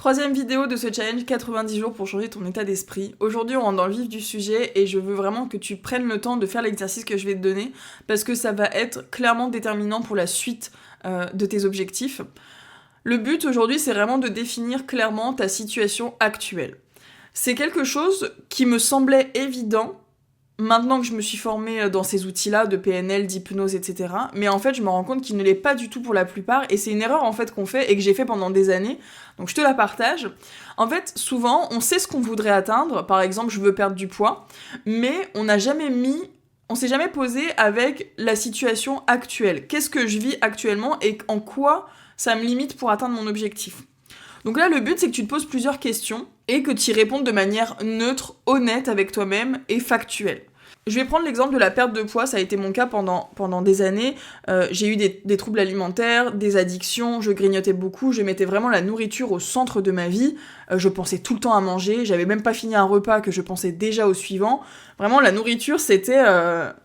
Troisième vidéo de ce challenge 90 jours pour changer ton état d'esprit. Aujourd'hui, on rentre dans le vif du sujet et je veux vraiment que tu prennes le temps de faire l'exercice que je vais te donner parce que ça va être clairement déterminant pour la suite de tes objectifs. Le but aujourd'hui, c'est vraiment de définir clairement ta situation actuelle. C'est quelque chose qui me semblait évident maintenant que je me suis formée dans ces outils-là de PNL, d'hypnose, etc. Mais en fait, je me rends compte qu'il ne l'est pas du tout pour la plupart et c'est une erreur en fait qu'on fait et que j'ai fait pendant des années. Donc je te la partage. En fait, souvent, on sait ce qu'on voudrait atteindre. Par exemple, je veux perdre du poids, mais on s'est jamais posé avec la situation actuelle. Qu'est-ce que je vis actuellement et en quoi ça me limite pour atteindre mon objectif. Donc là, le but, c'est que tu te poses plusieurs questions et que tu y répondes de manière neutre, honnête avec toi-même et factuelle. Je vais prendre l'exemple de la perte de poids, ça a été mon cas pendant des années. J'ai eu des troubles alimentaires, des addictions, je grignotais beaucoup, je mettais vraiment la nourriture au centre de ma vie. Je pensais tout le temps à manger, j'avais même pas fini un repas que je pensais déjà au suivant. Vraiment, la nourriture, c'était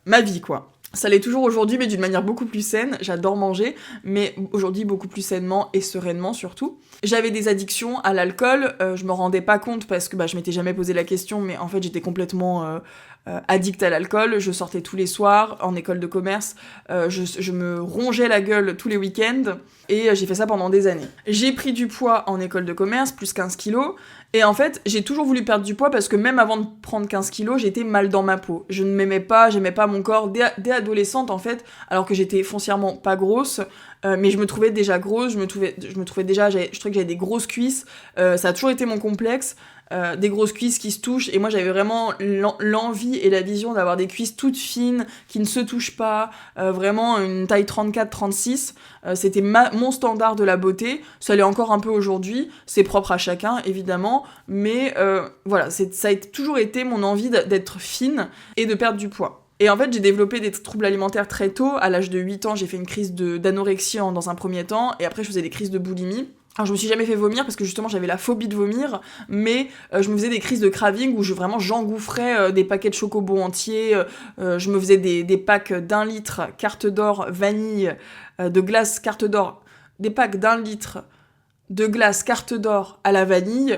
ma vie, quoi. Ça l'est toujours aujourd'hui, mais d'une manière beaucoup plus saine. J'adore manger, mais aujourd'hui beaucoup plus sainement et sereinement surtout. J'avais des addictions à l'alcool, je me rendais pas compte parce que je m'étais jamais posé la question, mais en fait j'étais complètement addict à l'alcool. Je sortais tous les soirs en école de commerce, je me rongeais la gueule tous les week-ends et j'ai fait ça pendant des années. J'ai pris du poids en école de commerce, plus 15 kilos. Et en fait, j'ai toujours voulu perdre du poids parce que même avant de prendre 15 kilos, j'étais mal dans ma peau. Je ne m'aimais pas, j'aimais pas mon corps. Dès adolescente, en fait, alors que j'étais foncièrement pas grosse, mais je me trouvais déjà grosse, je trouvais que j'avais des grosses cuisses. Ça a toujours été mon complexe. Des grosses cuisses qui se touchent et moi j'avais vraiment l'envie et la vision d'avoir des cuisses toutes fines qui ne se touchent pas, vraiment une taille 34-36, c'était mon standard de la beauté. Ça l'est encore un peu aujourd'hui, c'est propre à chacun évidemment, mais voilà, ça a toujours été mon envie d'être fine et de perdre du poids. Et en fait, j'ai développé des troubles alimentaires très tôt. À l'âge de 8 ans, j'ai fait une crise d'anorexie dans un premier temps, et après je faisais des crises de boulimie. Alors je me suis jamais fait vomir parce que justement j'avais la phobie de vomir, mais je me faisais des crises de craving où j'engouffrais des paquets de chocobos entiers, je me faisais des packs d'1 litre carte d'or vanille, de glace carte d'or, des packs d'1 litre de glace carte d'or à la vanille,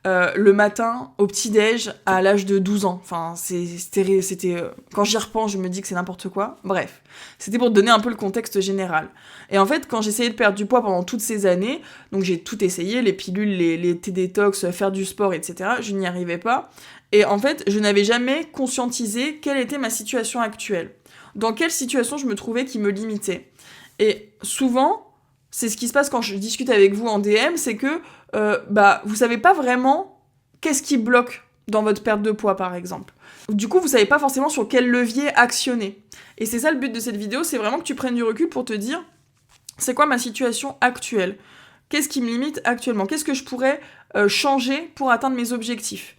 le matin au petit-déj à l'âge de 12 ans. Enfin, c'était quand j'y repense, je me dis que c'est n'importe quoi. Bref, c'était pour te donner un peu le contexte général. Et en fait, quand j'essayais de perdre du poids pendant toutes ces années, donc j'ai tout essayé, les pilules, les thé détox, faire du sport, etc., je n'y arrivais pas. Et en fait, je n'avais jamais conscientisé quelle était ma situation actuelle. Dans quelle situation je me trouvais qui me limitait. Et souvent, c'est ce qui se passe quand je discute avec vous en DM, c'est que vous savez pas vraiment qu'est-ce qui bloque dans votre perte de poids, par exemple. Du coup, vous savez pas forcément sur quel levier actionner. Et c'est ça le but de cette vidéo, c'est vraiment que tu prennes du recul pour te dire c'est quoi ma situation actuelle ? Qu'est-ce qui me limite actuellement ? Qu'est-ce que je pourrais changer pour atteindre mes objectifs ?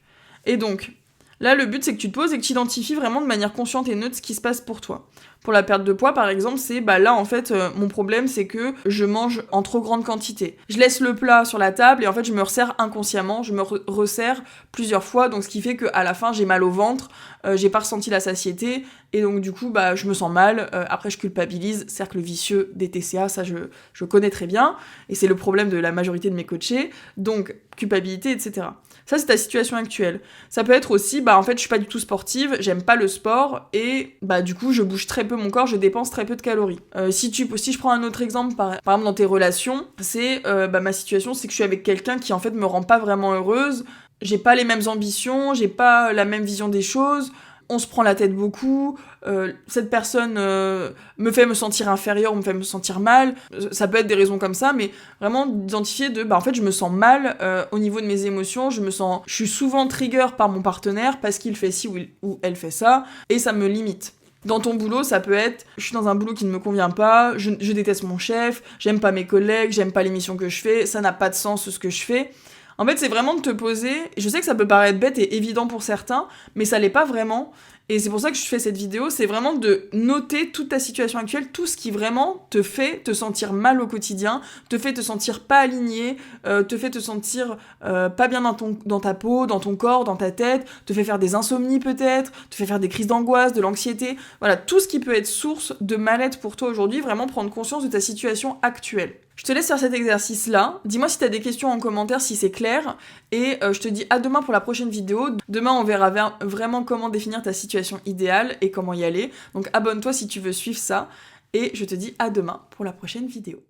Et donc, là, le but, c'est que tu te poses et que tu identifies vraiment de manière consciente et neutre ce qui se passe pour toi. Pour la perte de poids, par exemple, c'est là, en fait, mon problème, c'est que je mange en trop grande quantité. Je laisse le plat sur la table et en fait, je me resserre inconsciemment, je me resserre plusieurs fois, donc ce qui fait qu'à la fin, j'ai mal au ventre, j'ai pas ressenti la satiété, et donc du coup, je me sens mal, après je culpabilise, cercle vicieux des TCA, ça je connais très bien, et c'est le problème de la majorité de mes coachés, donc culpabilité, etc. Ça, c'est ta situation actuelle. Ça peut être aussi, en fait, je suis pas du tout sportive, j'aime pas le sport, et du coup, je bouge très peu mon corps, je dépense très peu de calories. Si je prends un autre exemple, par exemple dans tes relations, c'est, ma situation, c'est que je suis avec quelqu'un qui, en fait, me rend pas vraiment heureuse, j'ai pas les mêmes ambitions, j'ai pas la même vision des choses, on se prend la tête beaucoup, cette personne me fait me sentir inférieure, me fait me sentir mal, ça peut être des raisons comme ça, mais vraiment d'identifier en fait je me sens mal au niveau de mes émotions, je suis souvent trigger par mon partenaire parce qu'il fait ci ou elle fait ça, et ça me limite. Dans ton boulot, ça peut être, je suis dans un boulot qui ne me convient pas, je déteste mon chef, j'aime pas mes collègues, j'aime pas l'émission que je fais, ça n'a pas de sens ce que je fais. En fait, c'est vraiment de te poser, je sais que ça peut paraître bête et évident pour certains, mais ça l'est pas vraiment, et c'est pour ça que je fais cette vidéo, c'est vraiment de noter toute ta situation actuelle, tout ce qui vraiment te fait te sentir mal au quotidien, te fait te sentir pas aligné, te fait te sentir pas bien dans ta peau, dans ton corps, dans ta tête, te fait faire des insomnies peut-être, te fait faire des crises d'angoisse, de l'anxiété, voilà, tout ce qui peut être source de mal-être pour toi aujourd'hui, vraiment prendre conscience de ta situation actuelle. Je te laisse faire cet exercice-là. Dis-moi si tu as des questions en commentaire, si c'est clair. Et je te dis à demain pour la prochaine vidéo. Demain, on verra vraiment comment définir ta situation idéale et comment y aller. Donc abonne-toi si tu veux suivre ça. Et je te dis à demain pour la prochaine vidéo.